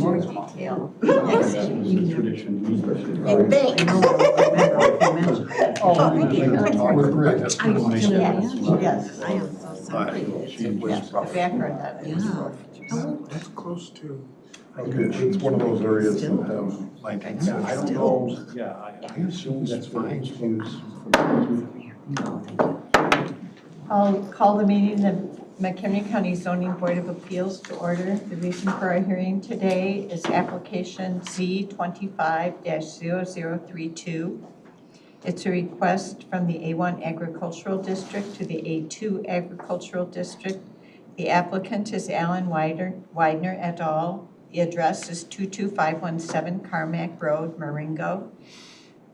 more detail. Tradition. You think? With great Yes, explanation. yes. I am so sorry. Yes, the background that is. That's close to. Okay, it's one of those areas that have 19th century. I don't know. Yeah, I assume that's fine. I'll call the meeting of McHenry County Zoning Board of Appeals to order. The reason for our hearing today is application Z25-0032. It's a request from the A1 Agricultural District to the A2 Agricultural District. The applicant is Alan Widener et al. The address is 22517 Carmack Road, Marengo.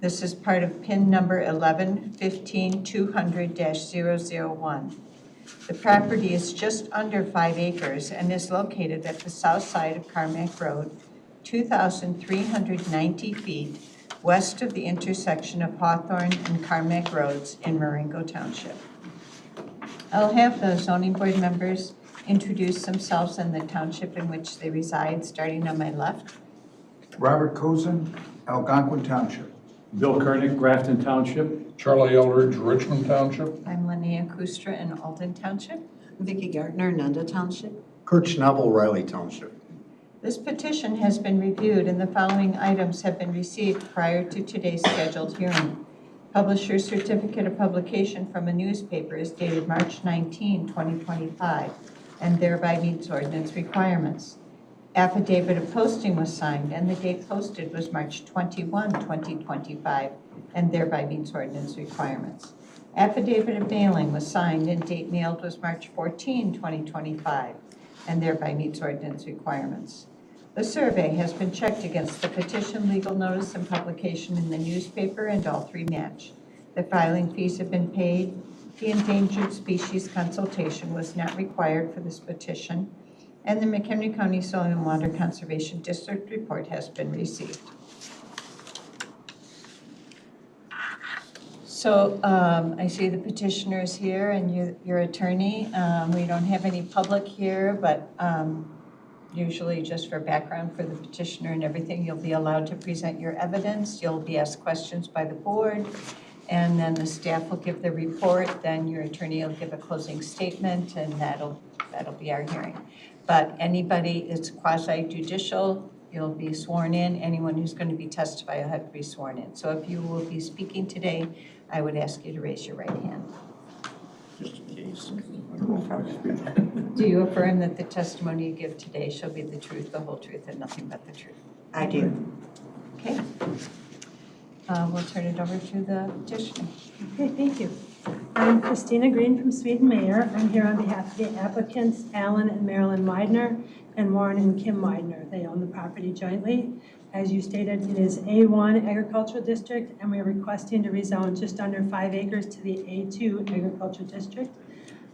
This is part of PIN number 11-15-200-001. The property is just under 5 acres and is located at the south side of Carmack Road, 2,390 feet west of the intersection of Hawthorne and Carmack Roads in Marengo Township. I'll have the zoning board members introduce themselves and the township in which they reside, starting on my left. Robert Cozen, Algonquin Township. Bill Kernick, Grafton Township. Charlie Eldridge, Richmond Township. I'm Linnea Kustra in Alden Township. Vicki Gardner, Nunda Township. Kurt Schnabel, Riley Township. This petition has been reviewed and the following items have been received prior to today's scheduled hearing. Publisher's certificate of publication from a newspaper is dated March 19, 2025, and thereby meets ordinance requirements. Affidavit of posting was signed and the date posted was March 21, 2025, and thereby meets ordinance requirements. Affidavit of mailing was signed and date mailed was March 14, 2025, and thereby meets ordinance requirements. The survey has been checked against the petition, legal notice, and publication in the newspaper, and all three match. The filing fees have been paid. The endangered species consultation was not required for this petition, and the McHenry County Soil and Water Conservation District report has been received. So I see the petitioner is here and your attorney. We don't have any public here, but usually just for background for the petitioner and everything, you'll be allowed to present your evidence. You'll be asked questions by the board, and then the staff will give the report. Then your attorney will give a closing statement, and that'll be our hearing. But anybody, it's quasi-judicial, you'll be sworn in. Anyone who's going to be testifying will have to be sworn in. So if you will be speaking today, I would ask you to raise your right hand. Just in case. Do you affirm that the testimony you give today shall be the truth, the whole truth, and nothing but the truth? I do. Okay. We'll turn it over to the petitioner. Okay, thank you. I'm Christina Green from Sweden Mayor. I'm here on behalf of the applicants, Alan and Marilyn Widener, and Warren and Kim Widener. They own the property jointly. As you stated, it is A1 Agricultural District, and we are requesting to rezone just under 5 acres to the A2 Agricultural District.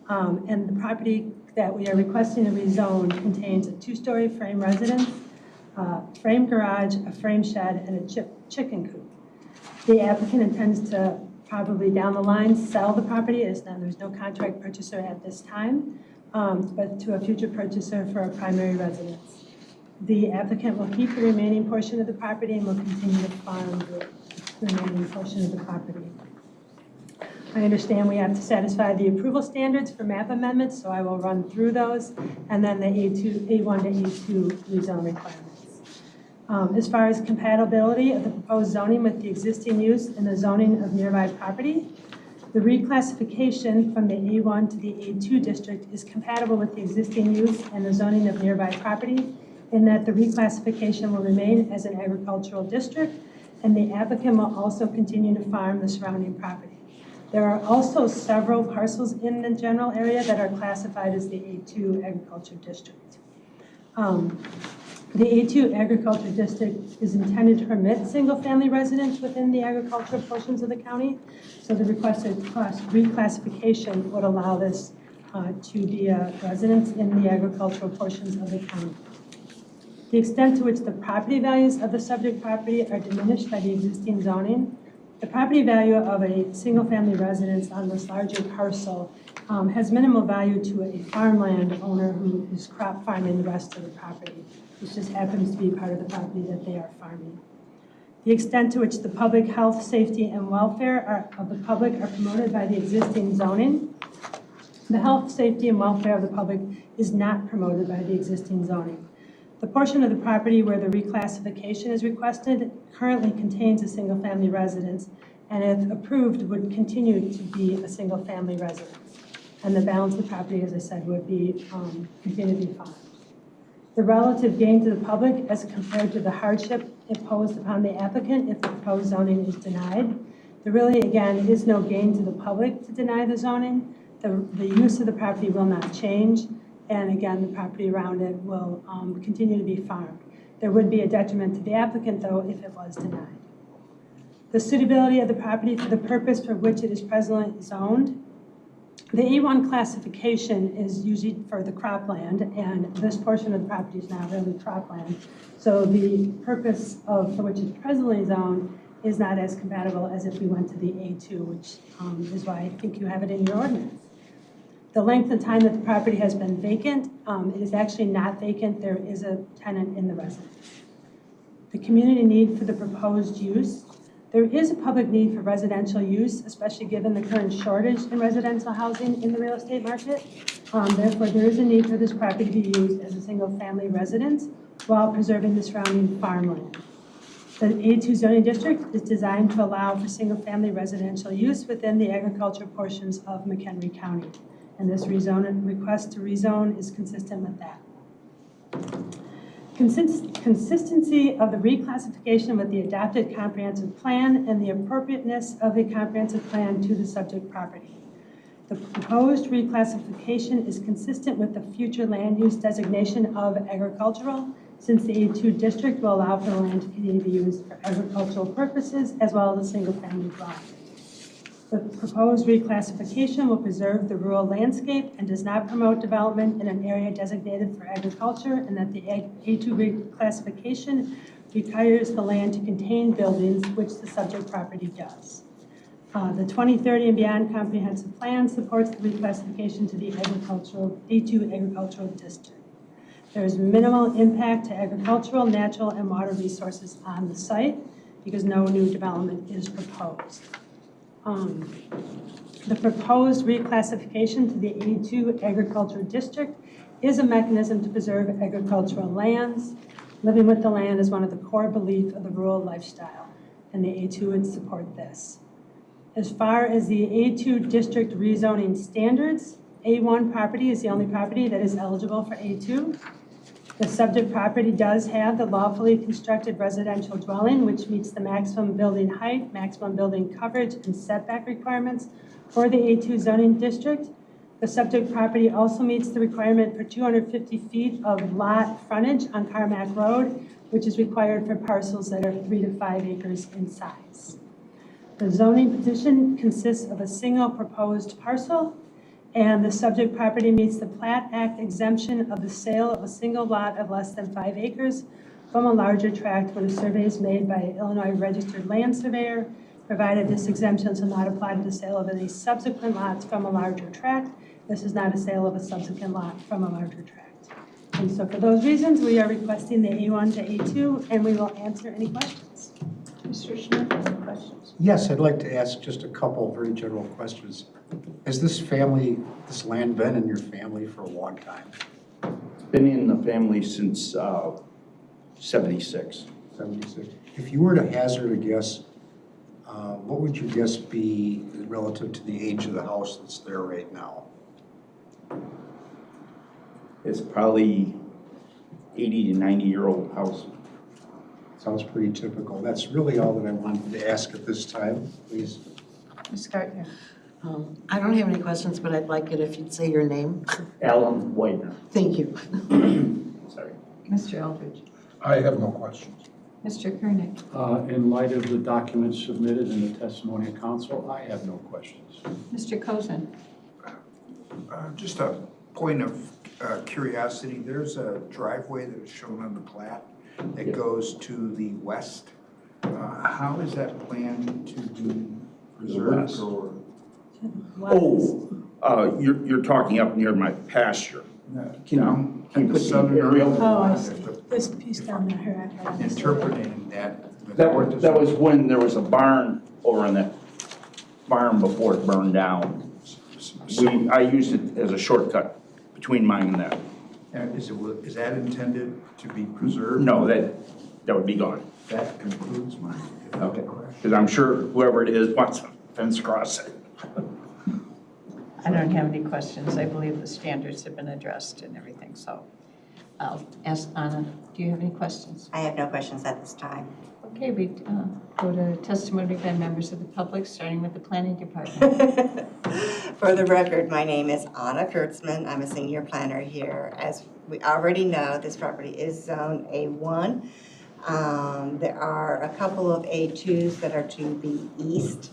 And the property that we are requesting to rezone contains a 2-story frame residence, frame garage, a frame shed, and a chicken coop. The applicant intends to probably down the line sell the property. There's no contract purchaser at this time, but to a future purchaser for a primary residence. The applicant will keep the remaining portion of the property and will continue to farm the remaining portion of the property. I understand we have to satisfy the approval standards for map amendments, so I will run through those, and then the A1 to A2 rezone requirements. As far as compatibility of the proposed zoning with the existing use and the zoning of nearby property, the reclassification from the A1 to the A2 district is compatible with the existing use and the zoning of nearby property, in that the reclassification will remain as an agricultural district, and the applicant will also continue to farm the surrounding property. There are also several parcels in the general area that are classified as the A2 agriculture district. The A2 agriculture district is intended to permit single-family residents within the agricultural portions of the county, so the requested reclassification would allow this to be residents in the agricultural portions of the county. The extent to which the property values of the subject property are diminished by the existing zoning The property value of a single-family residence on this larger parcel has minimal value to a farmland owner who is crop farming the rest of the property. This just happens to be part of the property that they are farming. The extent to which the public health, safety, and welfare of the public are promoted by the existing zoning. The health, safety, and welfare of the public is not promoted by the existing zoning. The portion of the property where the reclassification is requested currently contains a single-family residence, and if approved, would continue to be a single-family residence. And the balance of the property, as I said, would be continue to be farmed. The relative gain to the public as compared to the hardship imposed upon the applicant if the proposed zoning is denied. There really, again, is no gain to the public to deny the zoning. The use of the property will not change. And again, the property around it will continue to be farmed. There would be a detriment to the applicant, though, if it was denied. The suitability of the property for the purpose for which it is presently zoned. The A1 classification is usually for the cropland, and this portion of the property is not really cropland. So the purpose for which it's presently zoned is not as compatible as if we went to the A2, which is why I think you have it in your ordinance. The length and time that the property has been vacant, it is actually not vacant. There is a tenant in the residence. The community need for the proposed use. There is a public need for residential use, especially given the current shortage in residential housing in the real estate market. Therefore, there is a need for this property to be used as a single-family residence while preserving the surrounding farmland. The A2 zoning district is designed to allow for single-family residential use within the agricultural portions of McHenry County. And this request to rezone is consistent with that. Consistency of the reclassification with the adopted comprehensive plan and the appropriateness of the comprehensive plan to the subject property. The proposed reclassification is consistent with the future land use designation of agricultural, since the A2 district will allow for the land to continue to be used for agricultural purposes as well as a single-family dwelling. The proposed reclassification will preserve the rural landscape and does not promote development in an area designated for agriculture, and that the A2 reclassification requires the land to contain buildings, which the subject property does. The 2030 and beyond comprehensive plan supports the reclassification to the A2 agricultural district. There is minimal impact to agricultural, natural, and water resources on the site because no new development is proposed. The proposed reclassification to the A2 agricultural district is a mechanism to preserve agricultural lands. Living with the land is one of the core beliefs of the rural lifestyle, and the A2 would support this. As far as the A2 district rezoning standards, A1 property is the only property that is eligible for A2. The subject property does have the lawfully constructed residential dwelling, which meets the maximum building height, maximum building coverage, and setback requirements for the A2 zoning district. The subject property also meets the requirement for 250 feet of lot frontage on Carmack Road, which is required for parcels that are 3 to 5 acres in size. The zoning petition consists of a single proposed parcel, and the subject property meets the Plat Act exemption of the sale of a single lot of less than 5 acres from a larger tract when a survey is made by an Illinois registered land surveyor, provided this exemption shall not apply to the sale of any subsequent lots from a larger tract. This is not a sale of a subsequent lot from a larger tract. And so for those reasons, we are requesting the A1 to A2, and we will answer any questions. Mr. Schmidt, any questions? Yes, I'd like to ask just a couple very general questions. Has this land been in your family for a long time? Been in the family since 76. 76. If you were to hazard a guess, what would your guess be relative to the age of the house that's there right now? It's probably 80 to 90-year-old house. Sounds pretty typical. That's really all that I wanted to ask at this time, please. Ms. Gardner? I don't have any questions, but I'd like it if you'd say your name. Alan Whitener. Thank you. Sorry. Mr. Eldridge? I have no questions. Mr. Koenig? In light of the documents submitted and the testimony of counsel, I have no questions. Mr. Cozen? Just a point of curiosity, there's a driveway that is shown on the plat that goes to the west How is that planned to be preserved or? You're talking up near my pasture. Can can you the put the southern aerial- Oh, I see. This piece down there. interpreting that. That was when there was a barn over in that barn before it burned down. I used it as a shortcut between mine and that. Is that intended to be preserved? No, that would be gone. That concludes my. Okay. Because I'm sure whoever it is wants a fence across it. I don't have any questions. I believe the standards have been addressed and everything, so I'll ask Anna, do you have any questions? I have no questions at this time. Okay, we go to testimony by members of the public, starting with the planning department. For the record, my name is Anna Kurtzman. I'm a senior planner here. As we already know, this property is zone A1. There are a couple of A2s that are to the east.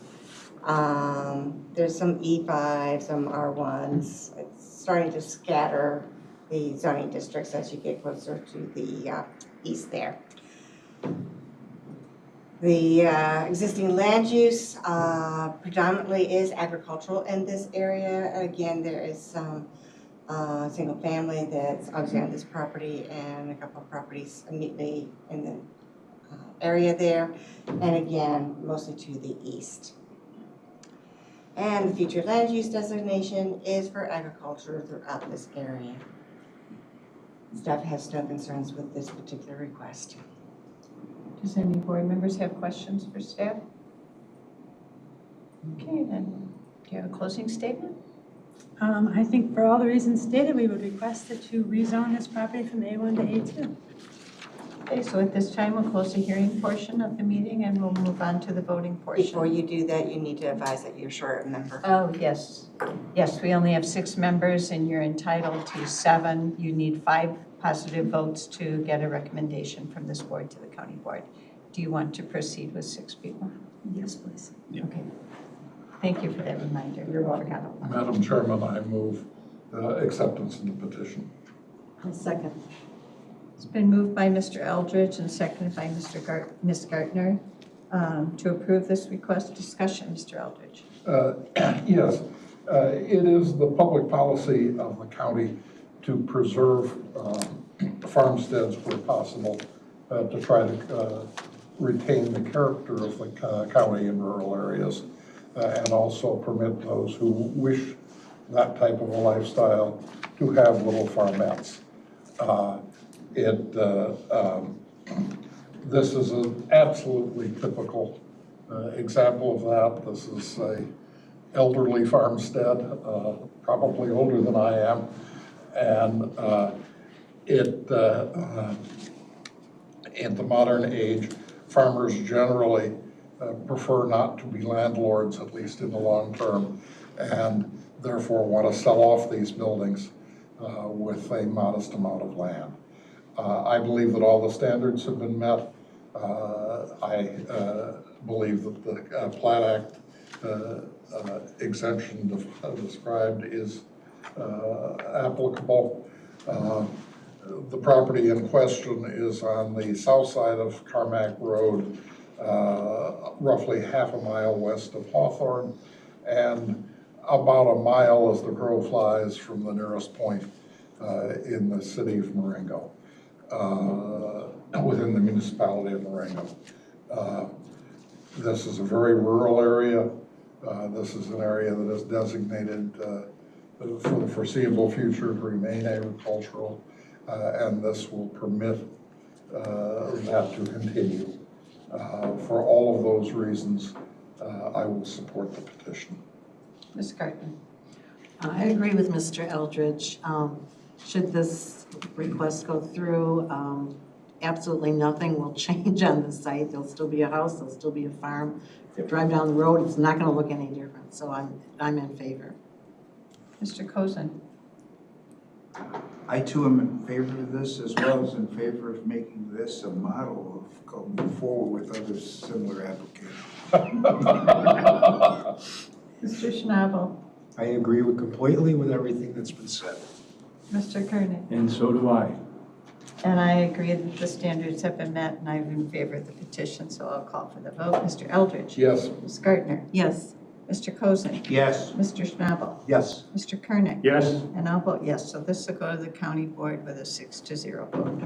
There's some E5, some R1s. It's starting to scatter the zoning districts as you get closer to the east there. The existing land use predominantly is agricultural in this area. Again, there is some single family that's obviously on this property and a couple of properties immediately in the area there. And again, mostly to the east. And the future land use designation is for agriculture throughout this area. Staff has no concerns with this particular request. Does any board members have questions for staff? Okay, then, do you have a closing statement? I think for all the reasons stated, we would request that you rezone this property from A1 to A2. Okay, so at this time, we'll close the hearing portion of the meeting and we'll move on to the voting portion. Before you do that, you need to advise that you're short a member. Oh, yes. Yes, we only have 6 members and you're entitled to 7. You need 5 positive votes to get a recommendation from this board to the county board. Do you want to proceed with 6 people? Yes, please. Okay. Thank you for that reminder. You're welcome. Madam Chairman, I move acceptance of the petition. Second. It's been moved by Mr. Eldridge and seconded by Ms. Gartner to approve this request. Discussion, Mr. Eldridge. Yes, it is the public policy of the county to preserve farmsteads where possible, to try to retain the character of the county in rural areas, and also permit those who wish that type of a lifestyle to have little farmettes. This is an absolutely typical example of that. This is a elderly farmstead, probably older than I am, and in the modern age, farmers generally prefer not to be landlords, at least in the long term, and therefore want to sell off these buildings with a modest amount of land. I believe that all the standards have been met. I believe that the Plat Act exemption described is applicable. The property in question is on the south side of Carmack Road, roughly half a mile west of Hawthorne, and about a mile as the crow flies from the nearest point in the city of Marengo, within the municipality of Marengo. This is a very rural area. This is an area that is designated for the foreseeable future to remain agricultural, and this will permit that to continue. For all of those reasons, I will support the petition. Ms. Gartner. I agree with Mr. Eldridge. Should this request go through, absolutely nothing will change on the site. There'll still be a house, there'll still be a farm. If you drive down the road, it's not going to look any different. So I'm in favor. Mr. Cozen. I too am in favor of this, as well as in favor of making this a model of going forward with other similar applications. Mr. Schnabel. I agree completely with everything that's been said. Mr. Kernan. And so do I. And I agree that the standards have been met, and I'm in favor of the petition, so I'll call for the vote. Mr. Eldridge? Yes. Ms. Gardner? Yes. Mr. Cozen? Yes. Mr. Schnabel? Yes. Mr. Kernick? Yes. And I'll vote yes, so this will go to the county board with a 6-0 vote.